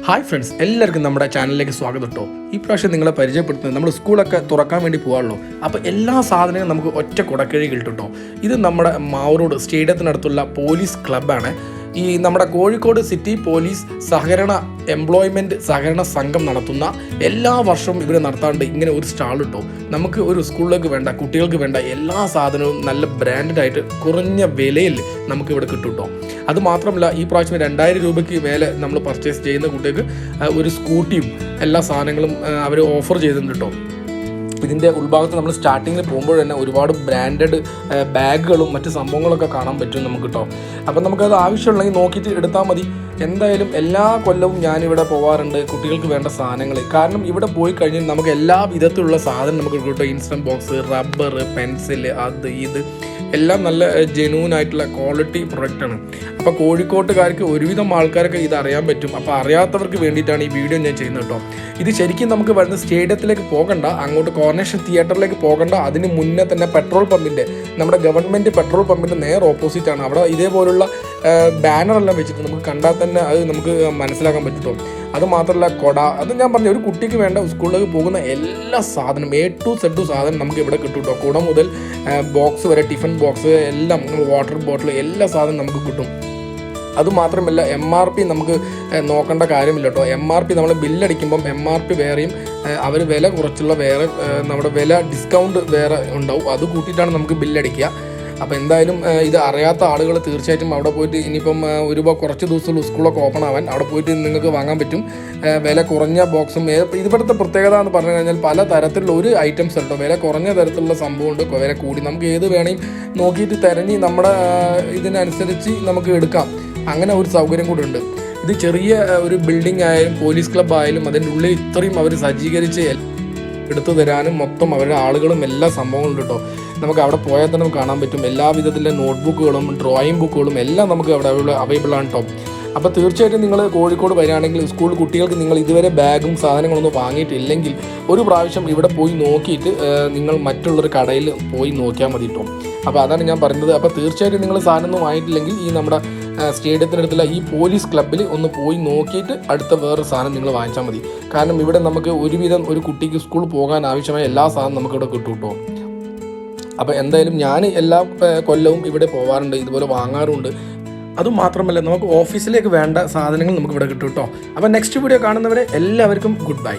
Hi friends, എല്ലാവർക്കും നമ്മുടെ ചാനലിലേക്ക് സ്വാഗതം കേട്ടോ. ഈ പ്രാവശ്യം നിങ്ങളെ പരിചയപ്പെടുത്തുന്നത് നമ്മൾ സ്കൂളൊക്കെ തുറക്കാൻ വേണ്ടി പോകാമല്ലോ. അപ്പോൾ എല്ലാ സാധനങ്ങളും നമുക്ക് ഒറ്റ കുടക്കീഴിൽ കിട്ടും കേട്ടോ. ഇത് നമ്മുടെ മാവൂർ സ്റ്റേഡിയത്തിനടുത്തുള്ള പോലീസ് ക്ലബ്ബാണ്. ഈ നമ്മുടെ കോഴിക്കോട് സിറ്റി പോലീസ് സഹകരണ എംപ്ലോയ്മെൻറ്റ് സഹകരണ സംഘം നടത്തുന്ന എല്ലാ വർഷവും ഇവിടെ നടത്താണ്ട് ഇങ്ങനെ ഒരു സ്റ്റാൾ കിട്ടും. നമുക്ക് ഒരു സ്കൂളിലേക്ക് വേണ്ട, കുട്ടികൾക്ക് വേണ്ട എല്ലാ സാധനവും നല്ല ബ്രാൻഡഡ് ആയിട്ട് കുറഞ്ഞ വിലയിൽ നമുക്ക് ഇവിടെ കിട്ടും കേട്ടോ. അതുമാത്രമല്ല, ഈ പ്രാവശ്യം 2000 രൂപയ്ക്ക് മേലെ നമ്മൾ പർച്ചേസ് ചെയ്യുന്ന കുട്ടികൾക്ക് ഒരു സ്കൂട്ടിയും എല്ലാ സാധനങ്ങളും അവർ ഓഫർ ചെയ്തിട്ടുണ്ട് കേട്ടോ. ഇതിൻ്റെ ഉൾഭാഗത്ത് നമ്മൾ സ്റ്റാർട്ടിങ്ങിൽ പോകുമ്പോൾ തന്നെ ഒരുപാട് ബ്രാൻഡഡ് ബാഗുകളും മറ്റ് സംഭവങ്ങളൊക്കെ കാണാൻ പറ്റും നമുക്ക് കേട്ടോ. അപ്പം നമുക്കത് ആവശ്യമുണ്ടെങ്കിൽ നോക്കിയിട്ട് എടുത്താൽ മതി. എന്തായാലും എല്ലാ കൊല്ലവും ഞാനിവിടെ പോകാറുണ്ട് കുട്ടികൾക്ക് വേണ്ട സാധനങ്ങൾ. കാരണം ഇവിടെ പോയി കഴിഞ്ഞാൽ നമുക്ക് എല്ലാ വിധത്തിലുള്ള സാധനം നമുക്ക് കിട്ടും. ഇൻസ്റ്റൻറ്റ് ബോക്സ്, റബ്ബർ, പെൻസിൽ, അത് ഇത് എല്ലാം നല്ല ജെന്യൂൻ ആയിട്ടുള്ള ക്വാളിറ്റി പ്രൊഡക്റ്റാണ്. അപ്പോൾ കോഴിക്കോട്ടുകാർക്ക് ഒരുവിധം ആൾക്കാർക്ക് ഇത് അറിയാൻ പറ്റും. അപ്പോൾ അറിയാത്തവർക്ക് വേണ്ടിയിട്ടാണ് ഈ വീഡിയോ ഞാൻ ചെയ്യുന്നത് കേട്ടോ. ഇത് ശരിക്കും നമുക്ക് വരുന്ന സ്റ്റേഡിയത്തിലേക്ക് പോകണ്ട, അങ്ങോട്ട് കോർണേഷൻ തിയേറ്ററിലേക്ക് പോകണ്ട. അതിന് മുന്നേ തന്നെ പെട്രോൾ പമ്പിൻ്റെ, നമ്മുടെ ഗവൺമെൻറ് പെട്രോൾ പമ്പിൻ്റെ നേർ ഓപ്പോസിറ്റാണ്. അവിടെ ഇതേപോലുള്ള ബാനറെല്ലാം വെച്ചിട്ട് നമുക്ക് കണ്ടാൽ തന്നെ അത് നമുക്ക് മനസ്സിലാക്കാൻ പറ്റുമോ. അതുമാത്രമല്ല, കൊട, അത് ഞാൻ പറഞ്ഞു, ഒരു കുട്ടിക്ക് വേണ്ട സ്കൂളിലേക്ക് പോകുന്ന എല്ലാ സാധനം A to Z സാധനം നമുക്ക് ഇവിടെ കിട്ടും കേട്ടോ. കുട മുതൽ ബോക്സ് വരെ, ടിഫിൻ ബോക്സ് എല്ലാം, വാട്ടർ ബോട്ടിൽ എല്ലാ സാധനം നമുക്ക് കിട്ടും. അതുമാത്രമല്ല, MRP നമുക്ക് നോക്കേണ്ട കാര്യമില്ല കേട്ടോ. MRP നമ്മൾ ബില്ലടിക്കുമ്പം MRP വേറെയും അവർ വില കുറച്ചുള്ള വേറെ, നമ്മുടെ വില ഡിസ്കൗണ്ട് വേറെ ഉണ്ടാവും. അത് കൂട്ടിയിട്ടാണ് നമുക്ക് ബില്ലടിക്കുക. അപ്പോൾ എന്തായാലും ഇത് അറിയാത്ത ആളുകൾ തീർച്ചയായിട്ടും അവിടെ പോയിട്ട്, ഇനിയിപ്പം കുറച്ച് ദിവസം സ്കൂളൊക്കെ ഓപ്പൺ ആവാൻ അവിടെ പോയിട്ട് നിങ്ങൾക്ക് വാങ്ങാൻ പറ്റും. വില കുറഞ്ഞ ബോക്സും. ഇവിടുത്തെ പ്രത്യേകത എന്ന് പറഞ്ഞു കഴിഞ്ഞാൽ പല തരത്തിലുള്ള ഒരു ഐറ്റംസ് കേട്ടോ. വില കുറഞ്ഞ തരത്തിലുള്ള സംഭവമുണ്ട്, വില കൂടി. നമുക്ക് ഏത് വേണമെങ്കിൽ നോക്കിയിട്ട് തിരഞ്ഞ് നമ്മുടെ ഇതിനനുസരിച്ച് നമുക്ക് എടുക്കാം. അങ്ങനെ ഒരു സൗകര്യം കൂടെ ഉണ്ട്. ഇത് ചെറിയ ഒരു ബിൽഡിംഗ് ആയാലും പോലീസ് ക്ലബ്ബ് ആയാലും അതിൻ്റെ ഉള്ളിൽ ഇത്രയും അവർ സജ്ജീകരിച്ച് എടുത്തു തരാനും മൊത്തം അവരുടെ ആളുകളും എല്ലാ സംഭവങ്ങളും കേട്ടോ. നമുക്ക് അവിടെ പോയാൽ തന്നെ നമുക്ക് കാണാൻ പറ്റും. എല്ലാ വിധത്തിലെ നോട്ട്ബുക്കുകളും ഡ്രോയിങ് ബുക്കുകളും എല്ലാം നമുക്ക് അവിടെ അവൈലബിൾ ആണ് കേട്ടോ. അപ്പോൾ തീർച്ചയായിട്ടും നിങ്ങൾ കോഴിക്കോട് വരികയാണെങ്കിൽ സ്കൂൾ കുട്ടികൾക്ക് നിങ്ങൾ ഇതുവരെ ബാഗും സാധനങ്ങളൊന്നും വാങ്ങിയിട്ടില്ലെങ്കിൽ ഒരു പ്രാവശ്യം ഇവിടെ പോയി നോക്കിയിട്ട് നിങ്ങൾ മറ്റുള്ളൊരു കടയിൽ പോയി നോക്കിയാൽ മതി കേട്ടോ. അപ്പോൾ അതാണ് ഞാൻ പറയുന്നത്. അപ്പോൾ തീർച്ചയായിട്ടും നിങ്ങൾ സാധനമൊന്നും വാങ്ങിയിട്ടില്ലെങ്കിൽ ഈ നമ്മുടെ സ്റ്റേഡിയത്തിനടുത്തുള്ള ഈ പോലീസ് ക്ലബ്ബിൽ ഒന്ന് പോയി നോക്കിയിട്ട് അടുത്ത വേറൊരു സാധനം നിങ്ങൾ വാങ്ങിച്ചാൽ മതി. കാരണം ഇവിടെ നമുക്ക് ഒരുവിധം ഒരു കുട്ടിക്ക് സ്കൂളിൽ പോകാൻ ആവശ്യമായ എല്ലാ സാധനവും നമുക്കിവിടെ കിട്ടും കേട്ടോ. അപ്പോൾ എന്തായാലും ഞാൻ എല്ലാ കൊല്ലവും ഇവിടെ പോകാറുണ്ട്, ഇതുപോലെ വാങ്ങാറുണ്ട്. അതുമാത്രമല്ല, നമുക്ക് ഓഫീസിലേക്ക് വേണ്ട സാധനങ്ങൾ നമുക്ക് ഇവിടെ കിട്ടും കേട്ടോ. അപ്പോൾ നെക്സ്റ്റ് വീഡിയോ കാണുന്നവരെ എല്ലാവർക്കും ഗുഡ് ബൈ.